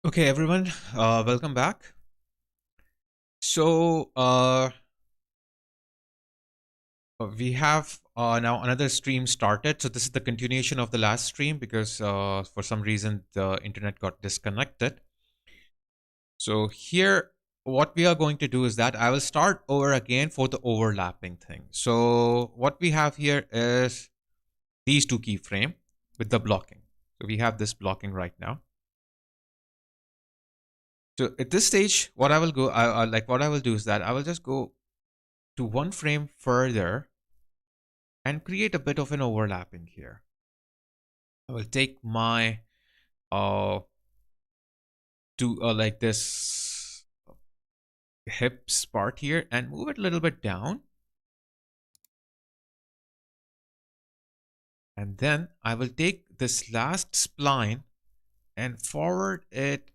Okay, everyone, welcome back. So, we have now another stream started. So, this is the continuation of the last stream because for some reason the internet got disconnected. So, here, what we are going to do is that I will start over again for the overlapping thing. So, what we have here is these two keyframe with the blocking. So, we have this blocking right now. So, at this stage, what I will go, what I will do is that I will just go to one frame further and create a bit of an overlapping here. I will take my to like this hips part here and move it a little bit down. And then I will take this last spline and forward it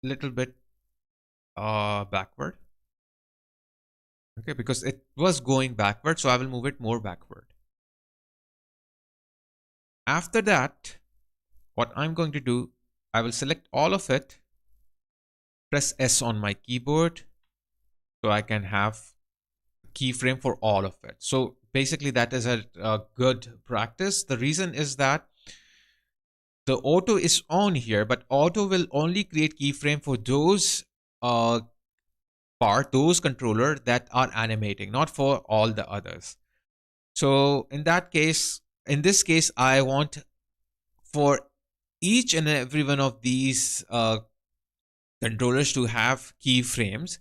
a little bit backward. Okay, because it was going backward, so I will move it more backward. After that, what I'm going to do, I will select all of it, press S on my keyboard so I can have keyframe for all of it. So basically that is a good practice. The reason is that the auto is on here, but auto will only create keyframe for those those controller that are animating, not for all the others. So in that case, in this case, I want for each and every one of these controllers to have keyframes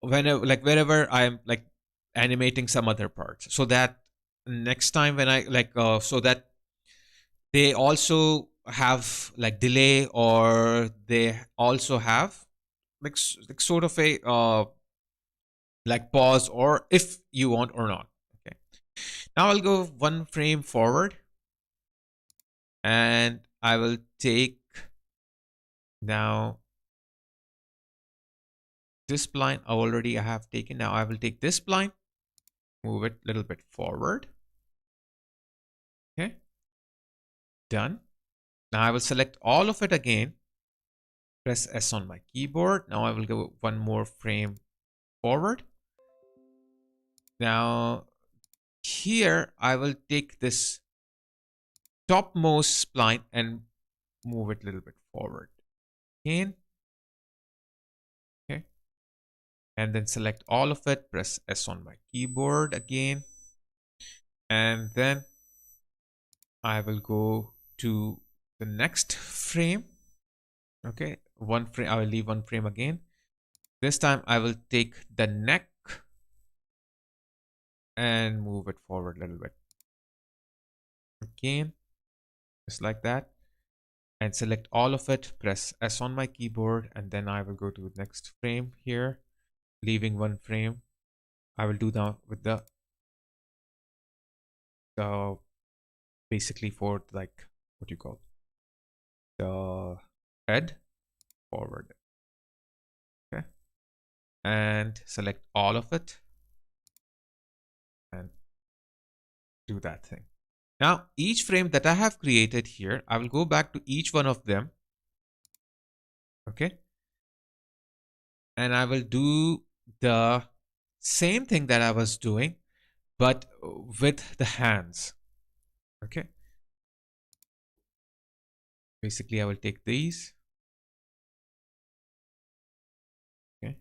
whenever, like wherever I'm like animating some other parts, so that next time when I so that they also have like delay, or they also have like sort of a like pause, or if you want or not. Okay, now I'll go one frame forward and I will take now this spline I have taken. Now I will take this spline, move it a little bit forward. Okay, done. Now I will select all of it again, press S on my keyboard. Now I will go one more frame forward. Now here I will take this topmost spline and move it a little bit forward again. Okay. And then select all of it, press S on my keyboard again. And then I will go to the next frame. Okay, one frame, I will leave one frame again. This time I will take the neck and move it forward a little bit. Again, just like that. And select all of it, press S on my keyboard, and then I will go to the next frame here, leaving one frame. I will do that with the basically for like what you call the head forward. Okay, and select all of it and do that thing. Now each frame that I have created here, I will go back to each one of them. Okay, and I will do the same thing that I was doing, but with the hands. Okay, basically I will take these. Okay,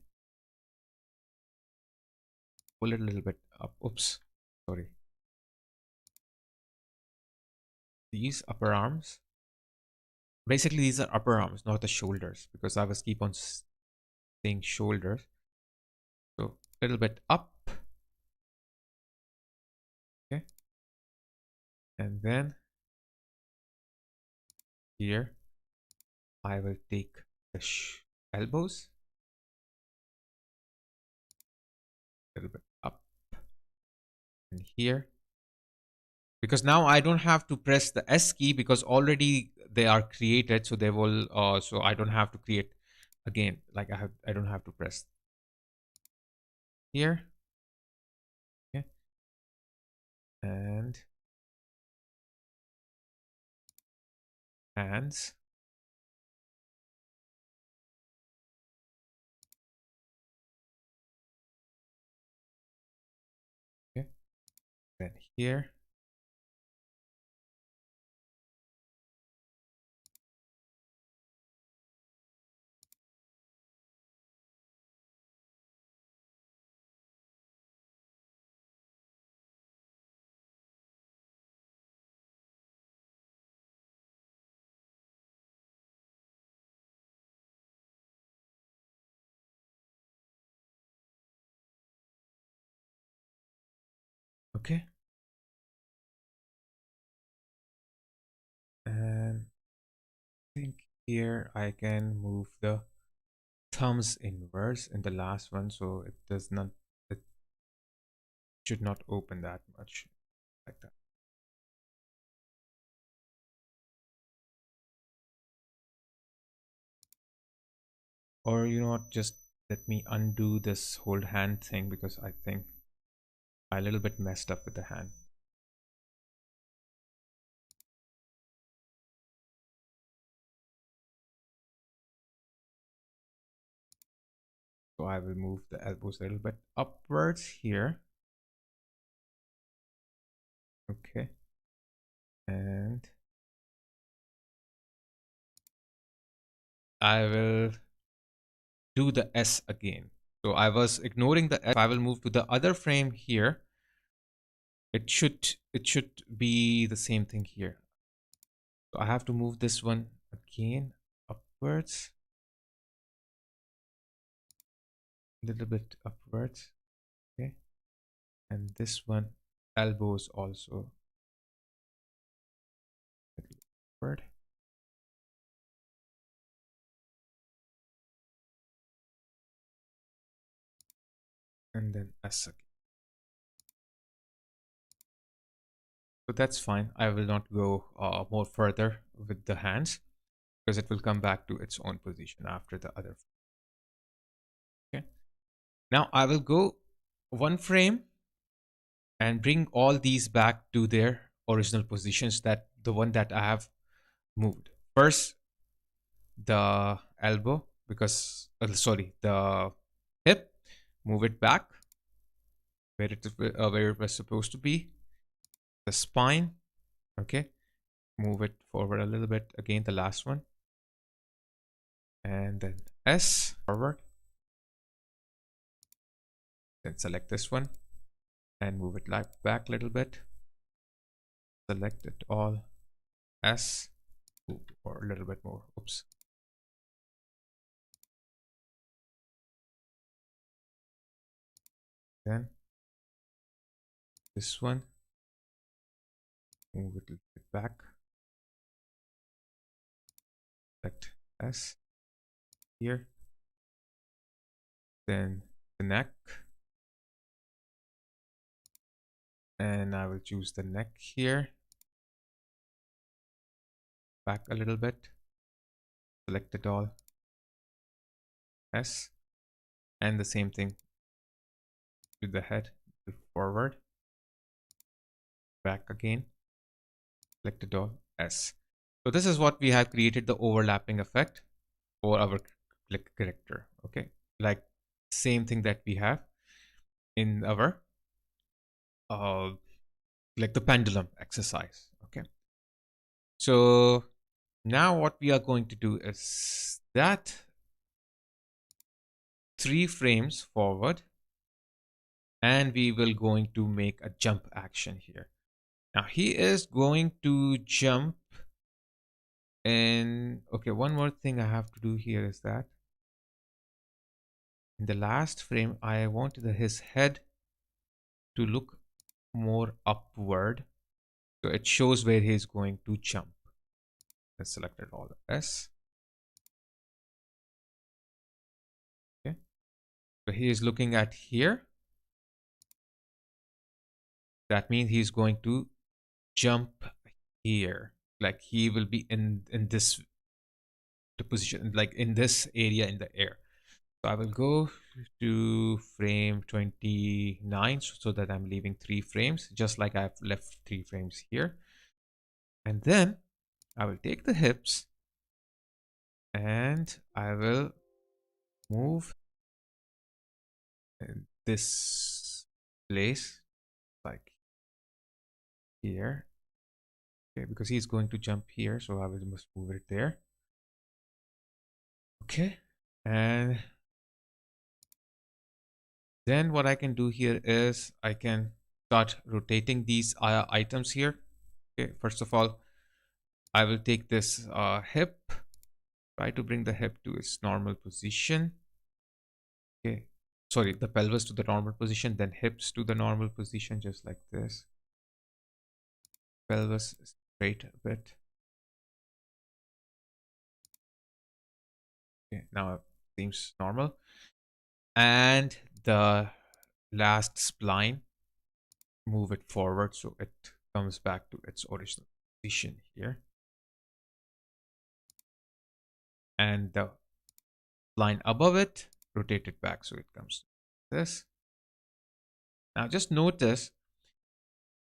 pull it a little bit up. Oops, sorry. These upper arms, basically these are upper arms, not the shoulders, because I was keep on saying shoulders. So a little bit up. Okay, and then here I will take the elbows, a little bit up, and here, because now I don't have to press the S key because already they are created, so they will so I don't have to create again. Like I don't have to press here. Okay, and hands. Then here. Okay. And I think here I can move the thumbs inwards in the last one, so it should not open that much like that. Or you know what, just let me undo this hold hand thing because I think I a little bit messed up with the hand. So I will move the elbows a little bit upwards here. Okay. And I will do the S again. So I was ignoring the S. If I will move to the other frame here, it should be the same thing here. So I have to move this one again upwards, a little bit upwards. Okay. And this one elbows also a little bit upward. And then S again. So that's fine. I will not go more further with the hands because it will come back to its own position after the other. Okay. Now I will go one frame and bring all these back to their original positions, that the one that I have moved. First, the elbow, because sorry, the hip, move it back where it was supposed to be. The spine, okay, move it forward a little bit. Again, the last one, and then S forward. Then select this one and move it back a little bit. Select it all. S, or a little bit more. Oops. Then this one, move it a little bit back. Select S here. Then the neck. And I will choose the neck here. Back a little bit. Select it all. S. And the same thing with the head. Forward. Back again. Select it all. S. So this is what we have created, the overlapping effect for our click character. Okay. Like same thing that we have in our like the pendulum exercise. Okay. So now what we are going to do is that 3 frames forward, and we will going to make a jump action here. Now he is going to jump, and okay, one more thing I have to do here is that in the last frame I want his head to look more upward, so it shows where he is going to jump. Let's select it all. S. Okay, so he is looking at here. That means he's going to jump here, like he will be in this position, like in this area in the air. So I will go to frame 29 so that I'm leaving 3 frames, just like I've left 3 frames here. And then I will take the hips and I will move in this place like here. Okay, because he's going to jump here, so I will just move it there. Okay, and then what I can do here is I can start rotating these items here. Okay, first of all, I will take this hip, try to bring the hip to its normal position. Okay, sorry, the pelvis to the normal position, then hips to the normal position, just like this. Pelvis straight a bit. Okay, now it seems normal. And the last spline, move it forward so it comes back to its original position here. And the line above it, rotate it back so it comes to this. Now just notice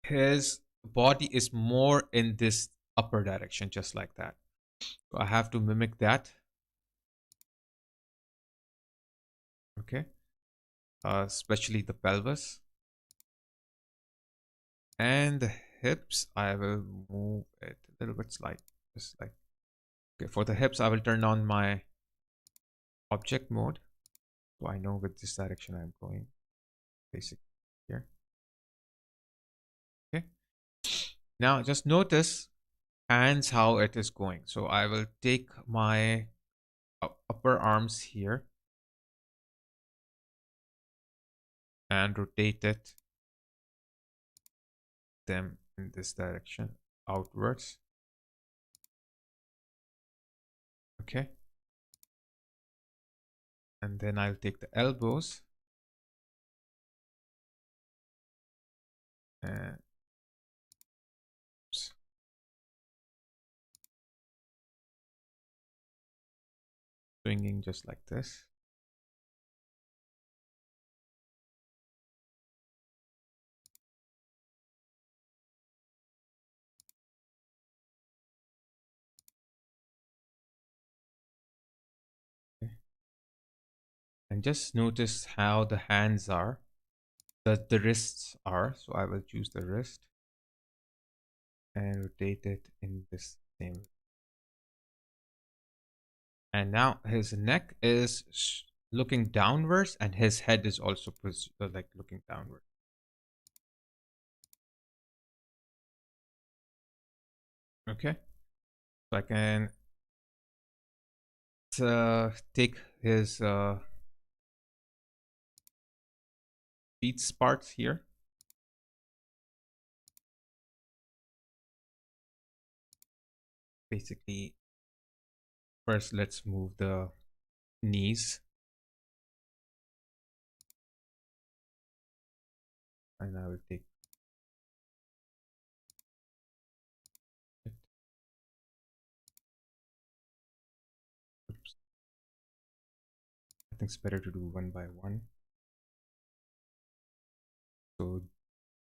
his body is more in this upper direction, just like that. So I have to mimic that. Okay, especially the pelvis and the hips. I will move it a little bit slight, just like. Okay, for the hips, I will turn on my object mode, so I know with this direction I'm going. Basically here. Okay. Now just notice hands how it is going. So I will take my upper arms here and rotate it them in this direction outwards. Okay. And then I'll take the elbows and swinging just like this. Okay. And just notice how the hands are, the wrists are. So I will choose the wrist and rotate it in this same. And now his neck is looking downwards and his head is also like looking downward. Okay, so I can take his feet parts here. Basically, first let's move the knees. And I will take it. Oops. I think it's better to do one by one. So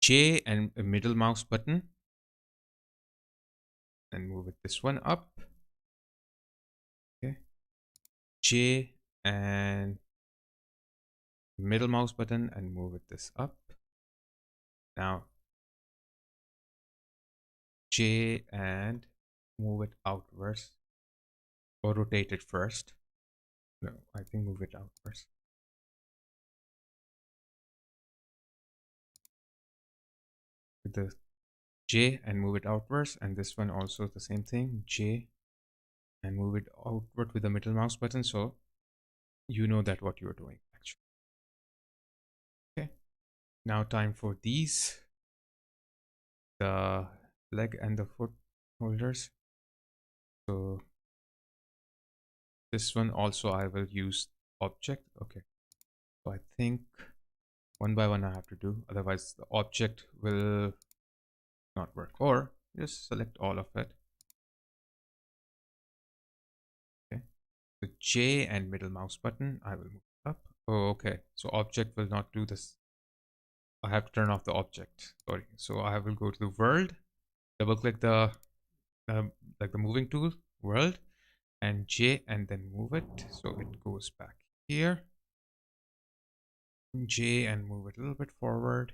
J and a middle mouse button and move it this one up. Okay. J and middle mouse button and move it this up. Now J and move it outwards or rotate it first. No, I think move it outwards. With the J and move it outwards, and this one also the same thing, J and move it outward with the middle mouse button, so you know that what you're doing actually. Okay, now time for these, the leg and the foot holders. So this one also I will use object. Okay, so I think one by one I have to do, otherwise the object will not work, or just select all of it. Okay, so J and middle mouse button, I will move up. Oh, okay, so object will not do this. I have to turn off the object, sorry. So I will go to the world, double click the like the moving tool, world, and J, and then move it so it goes back here. J and move it a little bit forward,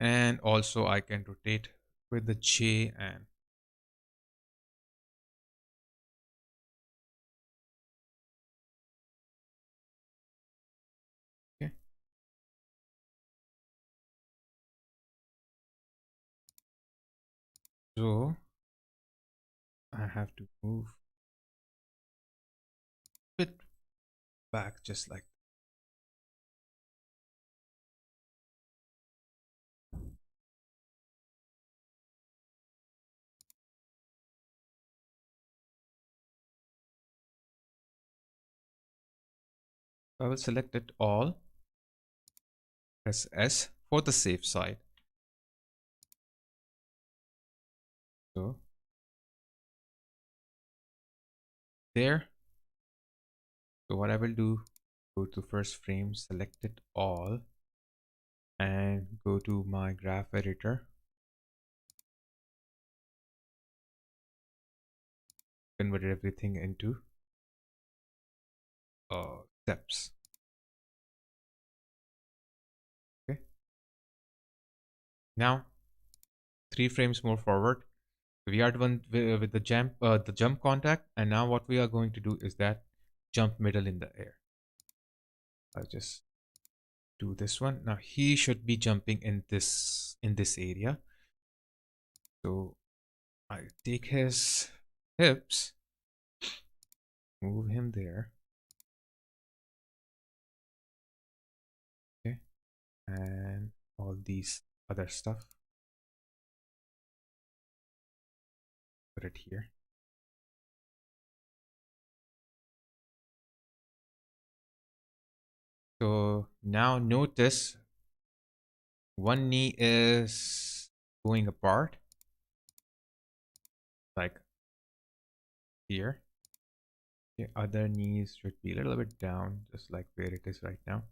And also I can rotate with the J and okay. So I have to move a bit back just like I will select it all, press S for the safe side. So there. So what I will do, go to first frame, select it all, and go to my graph editor, convert everything into steps. Okay. Now 3 frames more forward, we are done with the jump contact, and now what we are going to do is that jump middle in the air. I'll just do this one. Now he should be jumping in this area. So I take his hips, move him there. Okay. And all these other stuff, put it here. So now notice one knee is going apart, like here. The other knees should be a little bit down, just like where it is right now.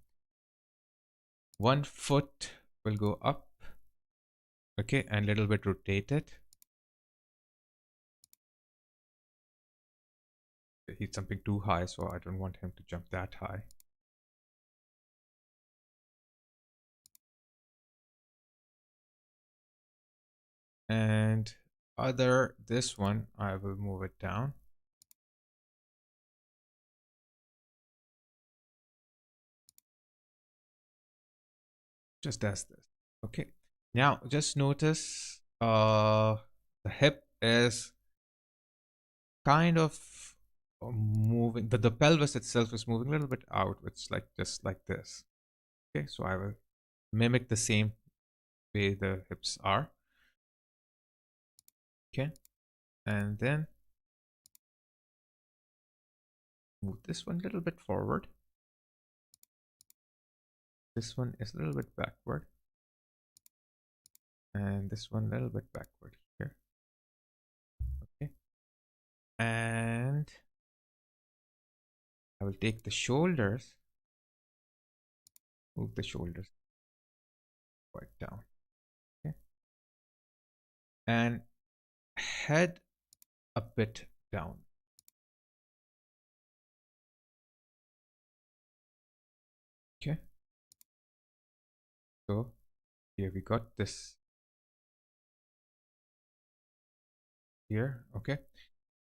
One foot will go up, okay, and a little bit rotated. He's jumping too high, so I don't want him to jump that high. And this one, I will move it down. Just as this. Okay. Now just notice the hip is kind of moving, the pelvis itself is moving a little bit out. It's like just like this. Okay, so I will mimic the same way the hips are. Okay, and then move this one a little bit forward. This one is a little bit backward, and this one a little bit backward here. Okay, and I will take the shoulders, move the shoulders quite down. Okay, and head a bit down. Okay, so here we got this here. Okay,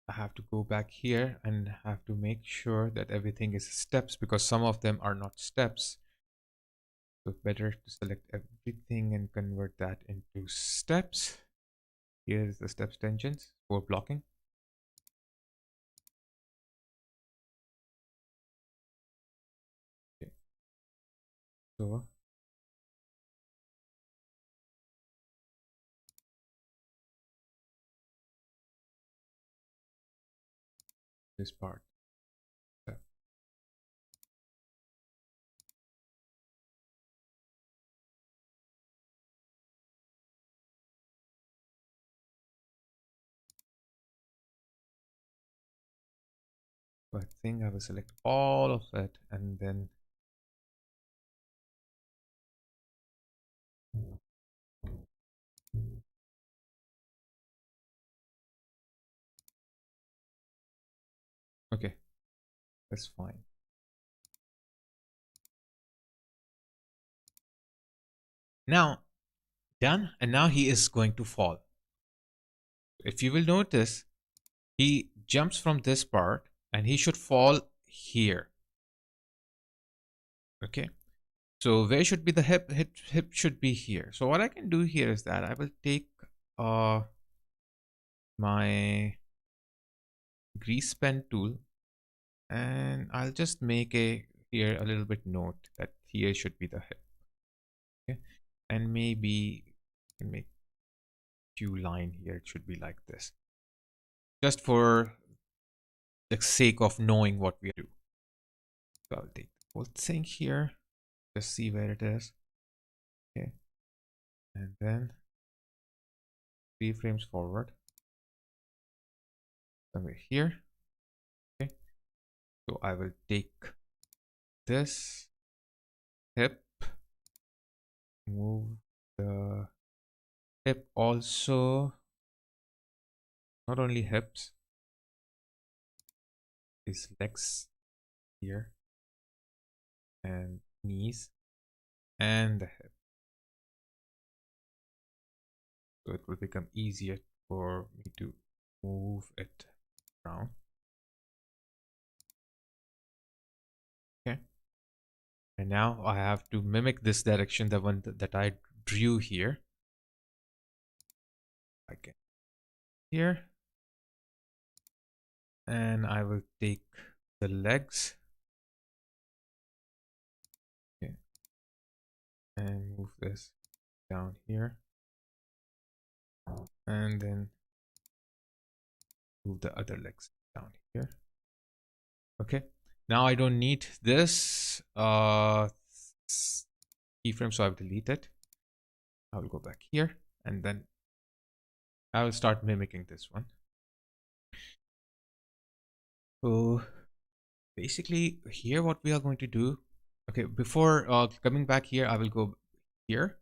I have to go back here and have to make sure that everything is steps, because some of them are not steps. So better to select everything and convert that into steps. Here's the steps tangents for blocking. Okay. So this part. So I think I will select all of it and then okay, that's fine. Now Done. And now he is going to fall. If you will notice, he jumps from this part and he should fall here. Okay. So where should be the hip? Hip should be here. So what I can do here is that I will take my grease pen tool and I'll just make a here a little bit note that here should be the hip. Okay. And maybe I can make few line here. It should be like this. Just for the sake of knowing what we do. So I'll take the whole thing here. Just see where it is. Okay. And then 3 frames forward. Somewhere here. Okay. So I will take this hip, move the hip also, not only hips, these legs here, and knees, and the hip. So it will become easier for me to move it around. Okay. And now I have to mimic this direction, the one that I drew here. Again, here. And I will take the legs. Okay. And move this down here. And then move the other legs down here. Okay. Now I don't need this keyframe, so I'll delete it. I will go back here and then I will start mimicking this one. So basically here what we are going to do, okay, before coming back here, I will go here.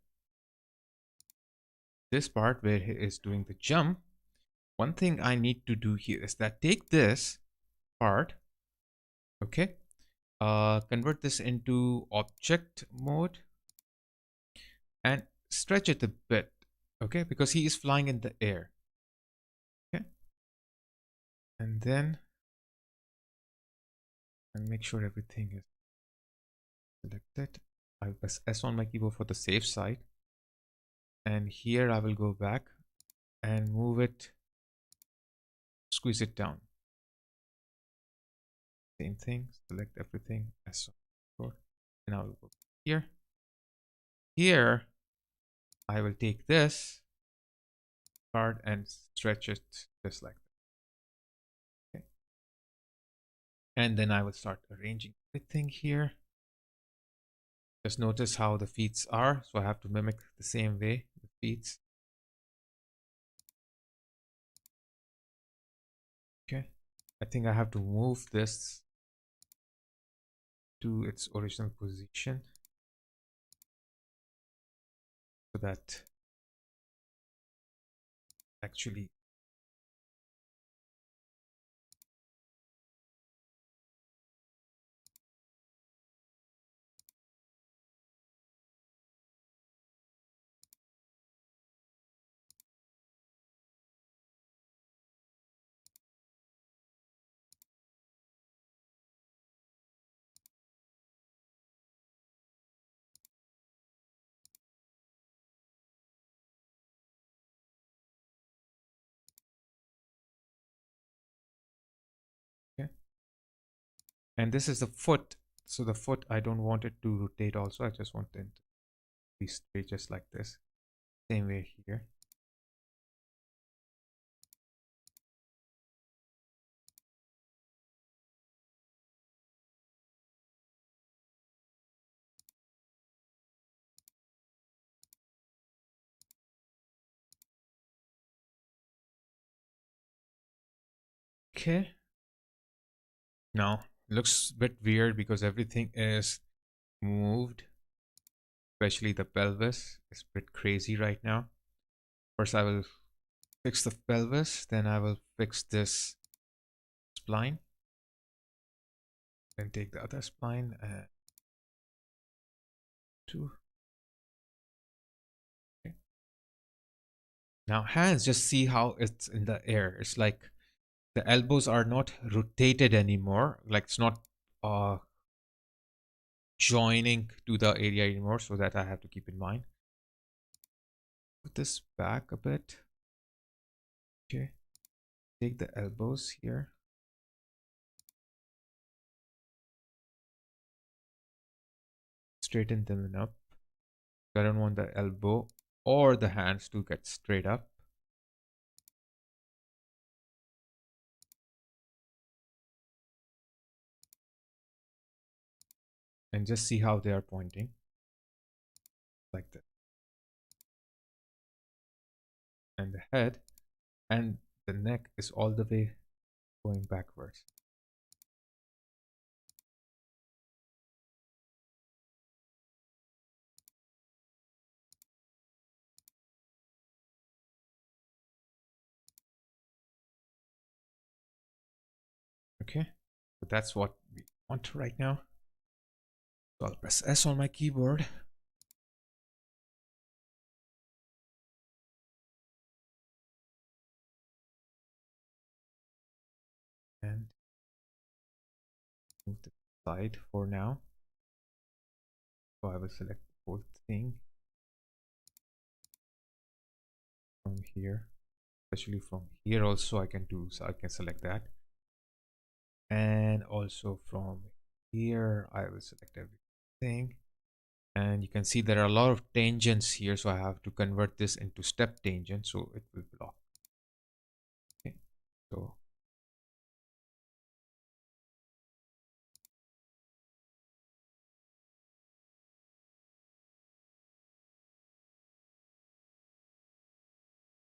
This part where he is doing the jump. One thing I need to do here is that take this part, okay, convert this into object mode and stretch it a bit, okay, because he is flying in the air. Okay, and then and make sure everything is selected. I'll press S on my keyboard for the safe side, and here I will go back and move it, squeeze it down. Same thing, select everything, S on my keyboard, and I will go here. Here I will take this part and stretch it just like that. Okay. And then I will start arranging everything here. Just notice how the feet are. So I have to mimic the same way, the feet. Okay. I think I have to move this to its original position so that actually okay. And this is the foot. So the foot, I don't want it to rotate also. I just want it to be straight just like this. Same way here. Okay. Now looks a bit weird because everything is moved, especially the pelvis. It's a bit crazy right now. First I will fix the pelvis, then I will fix this spline, then take the other spline and two. Okay. Now hands, just see how it's in the air. It's like the elbows are not rotated anymore. Like it's not joining to the area anymore. So that I have to keep in mind. Put this back a bit. Okay. Take the elbows here. Straighten them up. I don't want the elbow or the hands to get straight up. And just see how they are pointing. Like that. And the head and the neck is all the way going backwards. Okay, so that's what we want right now. So I'll press S on my keyboard. And move the side for now. So I will select the whole thing from here, especially from here also I can do, so I can select that. And also from here, I will select everything. And you can see there are a lot of tangents here, so I have to convert this into step tangent, so it will block. Okay, so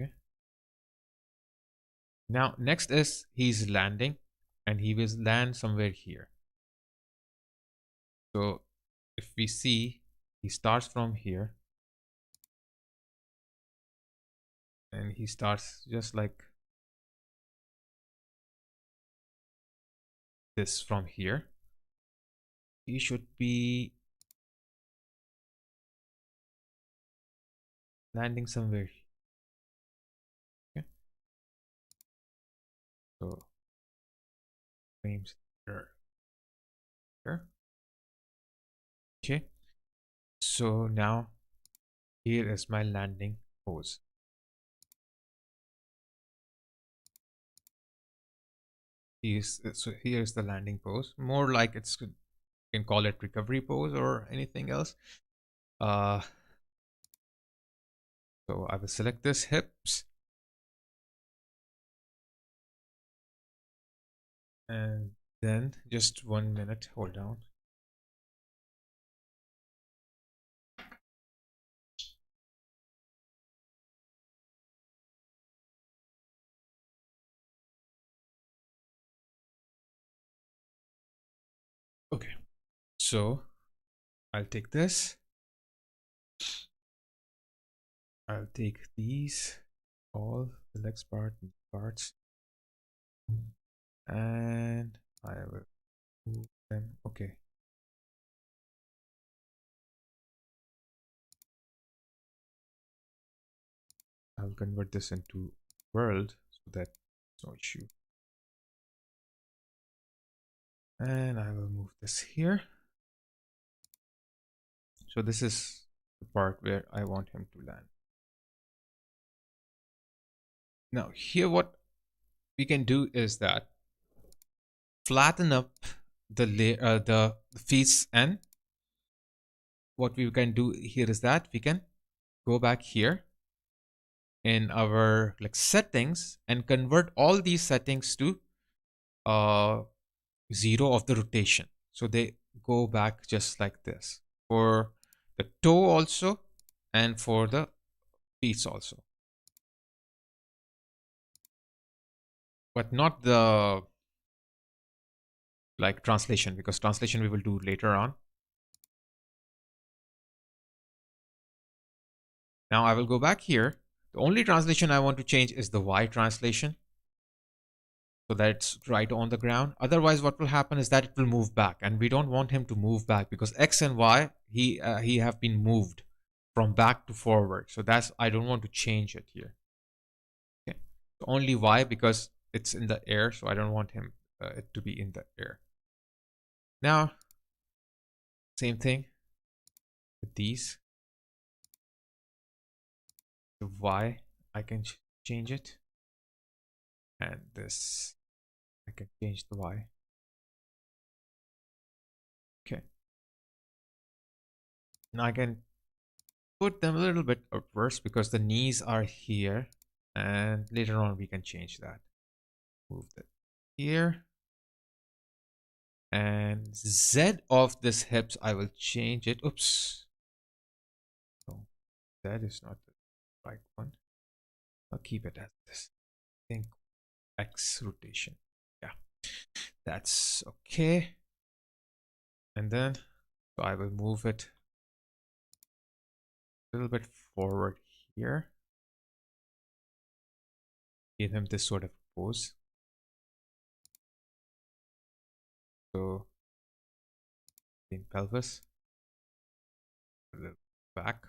okay. Now next is he's landing, and he will land somewhere here. So if we see, he starts from here, and he starts just like this from here. He should be landing somewhere. Okay, so frames here. Okay, so now here is my landing pose. So here's the landing pose, more like it's, you can call it recovery pose or anything else. So I will select this hips, and then just 1 minute, hold down. Okay, so I'll take this, I'll take these, all the legs parts, and I will move them. Okay, I'll convert this into world so that no issue. And I will move this here. So this is the part where I want him to land. Now here what we can do is that flatten up the feet, and what we can do here is that we can go back here in our like settings and convert all these settings to 0 of the rotation, so they go back just like this for the toe also and for the feet also, but not the like translation, because translation we will do later on. Now I will go back here. The only translation I want to change is the Y translation, so that's right on the ground. Otherwise what will happen is that it will move back, and we don't want him to move back because X and Y, he have been moved from back to forward. So that's, I don't want to change it here. Only Y because it's in the air, so I don't want him it to be in the air. Now, same thing with these. The Y, I can change it, and this, I can change the Y. Okay. Now I can put them a little bit upwards because the knees are here, and later on we can change that. Move that here. And Z of this hips, I will change it. Oops. No, that is not the right one. I'll keep it as this. Think X rotation. Yeah, that's okay. And then, so I will move it a little bit forward here. Give him this sort of pose. So, in pelvis, a little back.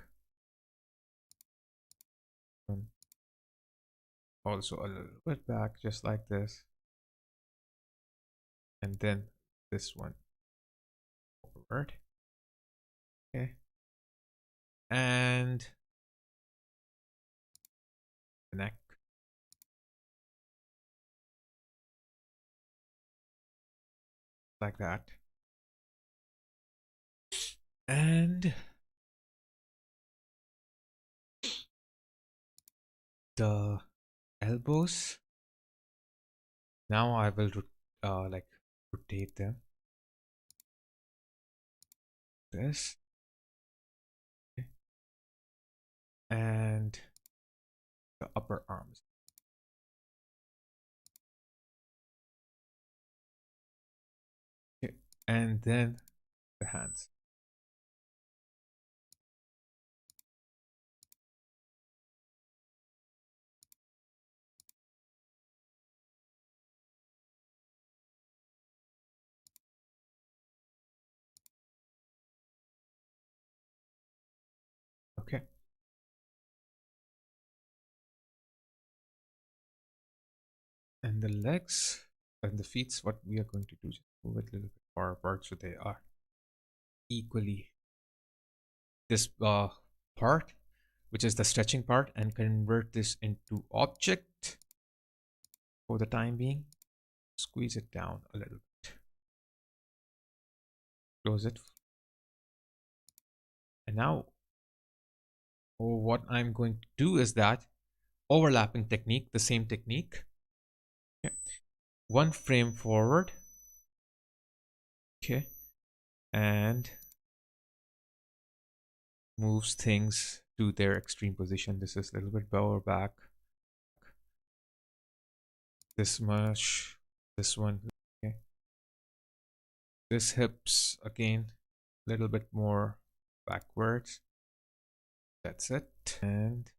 And also a little bit back, just like this. And then this one forward. Okay. And the neck. Like that. And the elbows. Now I will like rotate them. This. Okay. And the upper arms. Okay. And then the hands. Okay. And the legs and the feet, what we are going to do, just move it a little bit far apart so they are equally this part, which is the stretching part, and convert this into object for the time being. Squeeze it down a little bit. Close it. And now what I'm going to do is that overlapping technique, the same technique. Okay. One frame forward. Okay. And moves things to their extreme position. This is a little bit lower back. This much. This one. Okay. This hips again, a little bit more backwards. That's it. And